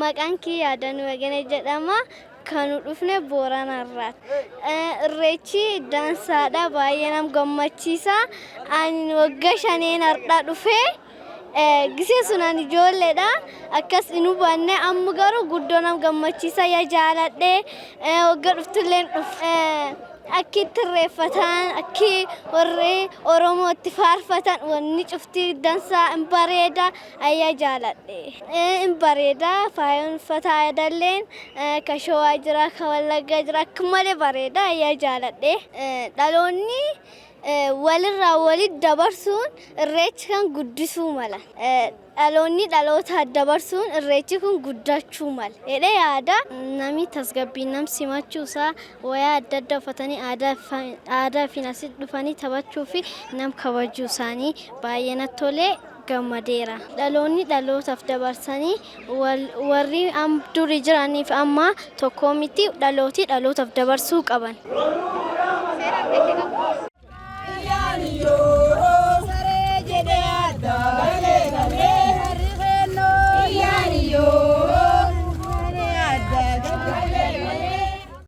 Maqaan kee Yaadanuu Waganee jedhama. Kan dhufne Booranarraati. Irreechi dansaadha baay'ee nama gammachiisa. Ani waggaa 5 har'a dhufee gisee sunan ijoolleedha. Akkas inu baanne amma garuu guddoo nama gammachiisa yaa jaaladhe waggaa dhuftulleen akkitti irreeffatan akki warri Oromoo itti faarfatan wanni cufti dansaa in bareeda ayyaa jaaladhe. In bareeda faayoon uffataa yadalleen ka Shawaa jira ka Wallaggaa jira akka malee bareeda ayyaa jaaladhe. Dhaloonni walirraa walitti dabarsuun irreechi kan guddisuu mala. Dhaloonni dhaloota dabarsuun irreechi kun guddachuu mala. Jedhee yaada namni tasgabbii nam simachuusaa wayaa adda addaa uffatanii aadaa fi asitti dhufanii taphachuu fi nam kabajuu isaanii baay'ee natti tolee gammadeera. Dhaloonni dhalootaaf dabarsanii warri durii jiraniif amma tokko miti dhalootii dhalootaaf dabarsuu qaban.